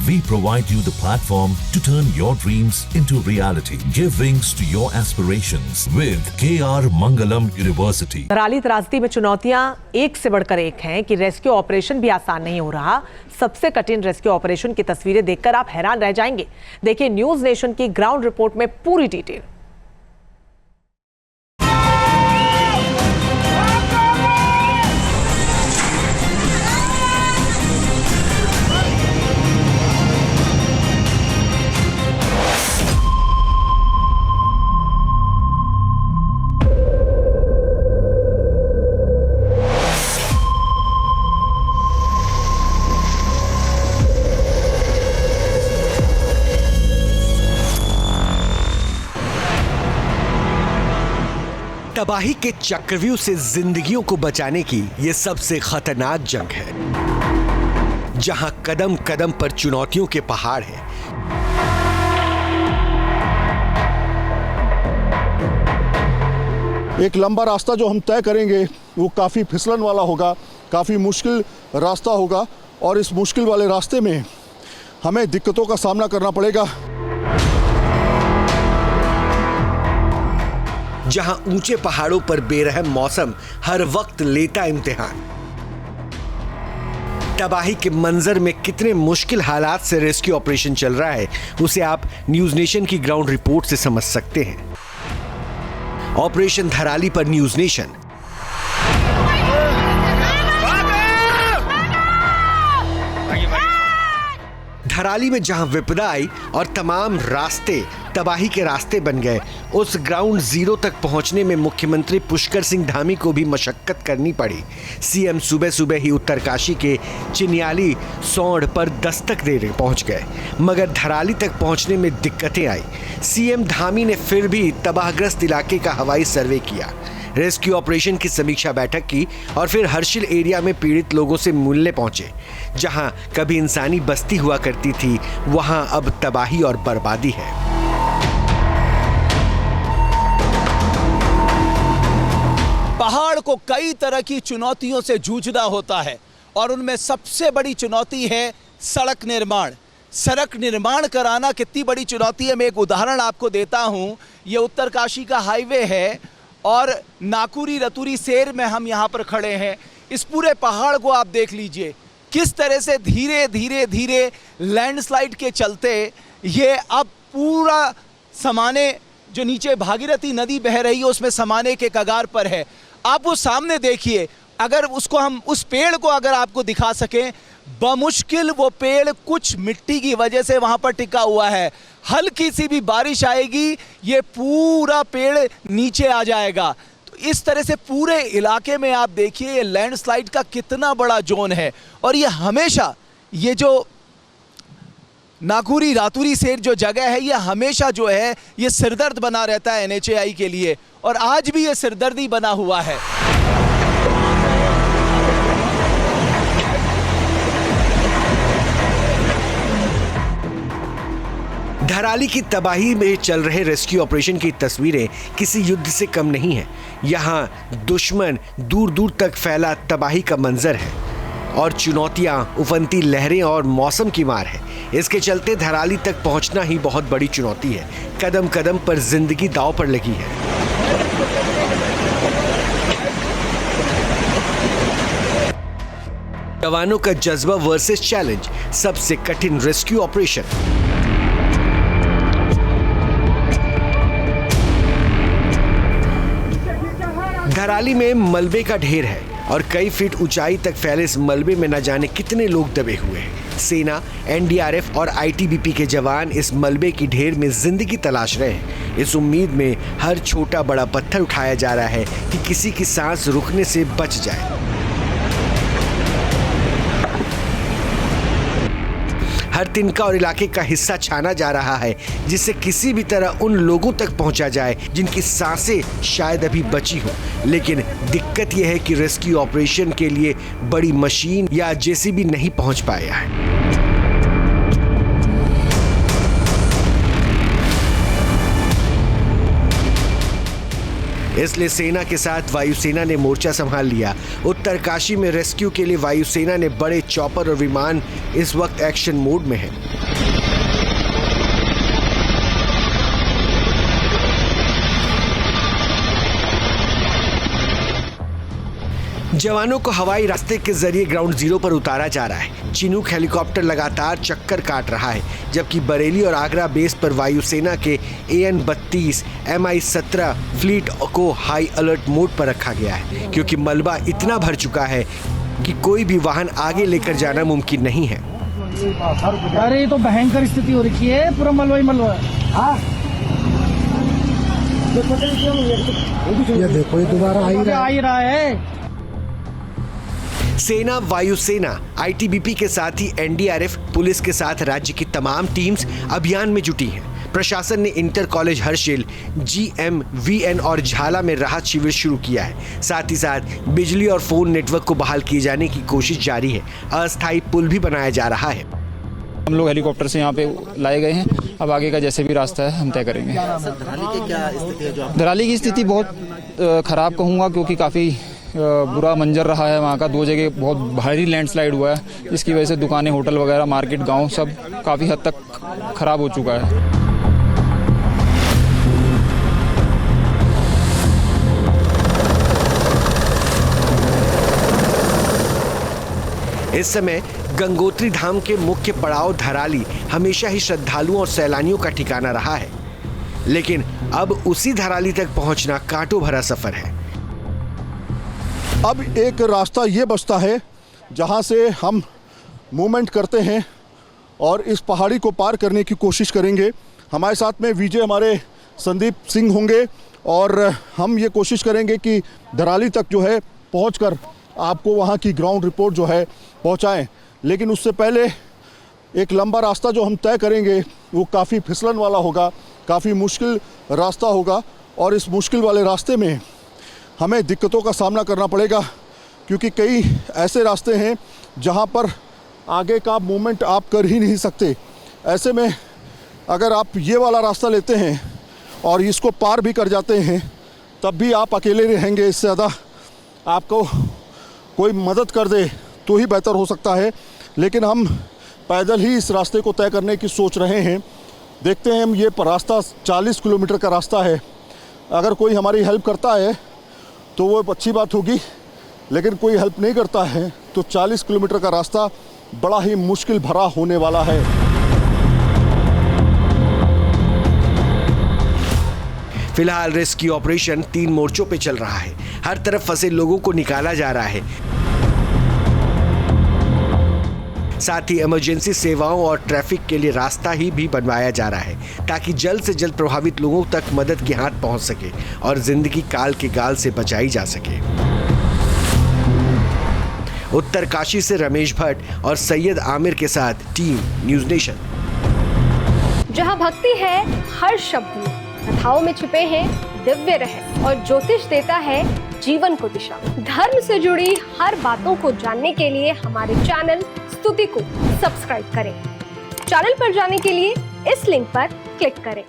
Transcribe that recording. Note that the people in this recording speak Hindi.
We provide you the platform to turn your dreams into reality. Give wings to your aspirations with KR Mangalam University. Dharali त्रासदी में चुनौतियां एक से बढ़कर एक हैं कि रेस्क्यू ऑपरेशन भी आसान नहीं हो रहा। सबसे कठिन रेस्क्यू ऑपरेशन की तस्वीरें देखकर आप हैरान रह जाएंगे। देखिए न्यूज नेशन की ग्राउंड रिपोर्ट में पूरी डिटेल। तबाही के चक्रव्यूह से जिंदगियों को बचाने की यह सबसे खतरनाक जंग है, जहां कदम कदम पर चुनौतियों के पहाड़ हैं। एक लंबा रास्ता जो हम तय करेंगे वो काफ़ी फिसलन वाला होगा, काफ़ी मुश्किल रास्ता होगा और इस मुश्किल वाले रास्ते में हमें दिक्कतों का सामना करना पड़ेगा। जहां ऊंचे पहाड़ों पर बेरहम मौसम हर वक्त लेता इम्तिहान। तबाही के मंजर में कितने मुश्किल हालात से रेस्क्यू ऑपरेशन चल रहा है, उसे आप न्यूज नेशन की ग्राउंड रिपोर्ट से समझ सकते हैं। ऑपरेशन धराली पर न्यूज नेशन। धराली में जहां विपदा आई और तमाम रास्ते तबाही के रास्ते बन गए, उस ग्राउंड जीरो तक पहुंचने में मुख्यमंत्री पुष्कर सिंह धामी को भी मशक्कत करनी पड़ी। सीएम सुबह सुबह ही उत्तरकाशी के चिन्याली सौंड पर दस्तक देने पहुंच गए, मगर धराली तक पहुंचने में दिक्कतें आई। सीएम धामी ने फिर भी तबाहग्रस्त इलाके का हवाई सर्वे किया, रेस्क्यू ऑपरेशन की समीक्षा बैठक की और फिर हर्षिल एरिया में पीड़ित लोगों से मिलने पहुंचे। जहां कभी इंसानी बस्ती हुआ करती थी, वहां अब तबाही और बर्बादी है। पहाड़ को कई तरह की चुनौतियों से जूझना होता है और उनमें सबसे बड़ी चुनौती है सड़क निर्माण। सड़क निर्माण कराना कितनी बड़ी चुनौती है, मैं एक उदाहरण आपको देता हूं। ये उत्तरकाशी का हाईवे है और नाकुरी रतुरी सेर में हम यहाँ पर खड़े हैं। इस पूरे पहाड़ को आप देख लीजिए किस तरह से धीरे धीरे धीरे लैंडस्लाइड के चलते ये अब पूरा समाने, जो नीचे भागीरथी नदी बह रही है उसमें समाने के कगार पर है। आप वो सामने देखिए, अगर उसको हम उस पेड़ को अगर आपको दिखा सकें, बमुश्किल वो पेड़ कुछ मिट्टी की वजह से वहाँ पर टिका हुआ है। हल्की सी भी बारिश आएगी ये पूरा पेड़ नीचे आ जाएगा। तो इस तरह से पूरे इलाके में आप देखिए ये लैंडस्लाइड का कितना बड़ा जोन है और ये हमेशा, ये जो नाकुरी रातुरी सेर जो जगह है, ये हमेशा जो है ये सिरदर्द बना रहता है NHAI के लिए और आज भी ये सिरदर्दी बना हुआ है। धराली की तबाही में चल रहे रेस्क्यू ऑपरेशन की तस्वीरें किसी युद्ध से कम नहीं है। यहाँ दुश्मन दूर दूर तक फैला तबाही का मंजर है और चुनौतियां उफनती लहरें और मौसम की मार है। इसके चलते धराली तक पहुंचना ही बहुत बड़ी चुनौती है। कदम कदम पर जिंदगी दांव पर लगी है। जवानों का जज्बा वर्सेस चैलेंज, सबसे कठिन रेस्क्यू ऑपरेशन। धराली में मलबे का ढेर है और कई फीट ऊंचाई तक फैले इस मलबे में न जाने कितने लोग दबे हुए हैं। सेना, NDRF और ITBP के जवान इस मलबे की ढेर में जिंदगी तलाश रहे हैं। इस उम्मीद में हर छोटा बड़ा पत्थर उठाया जा रहा है कि किसी की सांस रुकने से बच जाए। हर तिनका और इलाके का हिस्सा छाना जा रहा है, जिससे किसी भी तरह उन लोगों तक पहुंचा जाए जिनकी सांसें शायद अभी बची हो। लेकिन दिक्कत यह है कि रेस्क्यू ऑपरेशन के लिए बड़ी मशीन या JCB नहीं पहुंच पाया है। इसलिए सेना के साथ वायुसेना ने मोर्चा संभाल लिया। उत्तरकाशी में रेस्क्यू के लिए वायुसेना ने बड़े चॉपर और विमान इस वक्त एक्शन मोड में है। जवानों को हवाई रास्ते के जरिए ग्राउंड जीरो पर उतारा जा रहा है। चिनूक हेलीकॉप्टर लगातार चक्कर काट रहा है, जबकि बरेली और आगरा बेस पर वायुसेना के AN-32 Mi-17 फ्लीट को हाई अलर्ट मोड पर रखा गया है, क्योंकि मलबा इतना भर चुका है कि कोई भी वाहन आगे लेकर जाना मुमकिन नहीं है। अरे ये तो भयंकर स्थिति हो रखी है, पूरा मलबा ही मलबा है। हाँ ये देखो, ये दोबारा आ ही रहा है। सेना, वायुसेना, ITBP के साथ ही NDRF, पुलिस के साथ राज्य की तमाम टीम्स अभियान में जुटी हैं। प्रशासन ने inter college Harsil, GM, VN और झाला में राहत शिविर शुरू किया है। साथ ही साथ बिजली और फोन नेटवर्क को बहाल किए जाने की कोशिश जारी है। अस्थायी पुल भी बनाया जा रहा है। हम लोग हेलीकॉप्टर से यहाँ पे लाए गए हैं। अब आगे का जैसे भी रास्ता है हम तय करेंगे। धराली की क्या स्थिति है? जो धराली की स्थिति बहुत खराब कहूँगा, क्योंकि काफ़ी बुरा मंजर रहा है वहाँ का। 2 जगह बहुत भारी लैंडस्लाइड हुआ है, जिसकी वजह से दुकानें, होटल वगैरह, मार्केट, गांव सब काफ़ी हद तक खराब हो चुका है। इस समय गंगोत्री धाम के मुख्य पड़ाव धराली हमेशा ही श्रद्धालुओं और सैलानियों का ठिकाना रहा है, लेकिन अब उसी धराली तक पहुंचना कांटों भरा सफर है। अब एक रास्ता ये बचता है जहाँ से हम मूवमेंट करते हैं और इस पहाड़ी को पार करने की कोशिश करेंगे। हमारे साथ में विजय हमारे संदीप सिंह होंगे और हम ये कोशिश करेंगे कि धराली तक जो है पहुंचकर आपको वहाँ की ग्राउंड रिपोर्ट जो है पहुँचाएं। लेकिन उससे पहले एक लंबा रास्ता जो हम तय करेंगे वो काफ़ी फिसलन वाला होगा, काफ़ी मुश्किल रास्ता होगा और इस मुश्किल वाले रास्ते में हमें दिक्कतों का सामना करना पड़ेगा, क्योंकि कई ऐसे रास्ते हैं जहां पर आगे का मूवमेंट आप कर ही नहीं सकते। ऐसे में अगर आप ये वाला रास्ता लेते हैं और इसको पार भी कर जाते हैं, तब भी आप अकेले रहेंगे। इससे ज़्यादा आपको कोई मदद कर दे तो ही बेहतर हो सकता है। लेकिन हम पैदल ही इस रास्ते को तय करने की सोच रहे हैं। देखते हैं, हम ये रास्ता 40 किलोमीटर का रास्ता है। अगर कोई हमारी हेल्प करता है तो वो अच्छी बात होगी, लेकिन कोई हेल्प नहीं करता है तो 40 किलोमीटर का रास्ता बड़ा ही मुश्किल भरा होने वाला है। फिलहाल रेस्क्यू ऑपरेशन 3 मोर्चों पे चल रहा है। हर तरफ फंसे लोगों को निकाला जा रहा है। साथ ही इमरजेंसी सेवाओं और ट्रैफिक के लिए रास्ता ही भी बनवाया जा रहा है, ताकि जल्द से जल्द प्रभावित लोगों तक मदद की हाथ पहुंच सके और जिंदगी काल के गाल से बचाई जा सके। उत्तरकाशी से रमेश भट्ट और सैयद आमिर के साथ टीम न्यूज़ नेशन। जहां भक्ति है हर शब्द में, कथाओं में छुपे हैं दिव्य रहस्य और ज्योतिष देता है जीवन को दिशा। धर्म से जुड़ी हर बातों को जानने के लिए हमारे चैनल स्तुति को सब्सक्राइब करें। चैनल पर जाने के लिए इस लिंक पर क्लिक करें।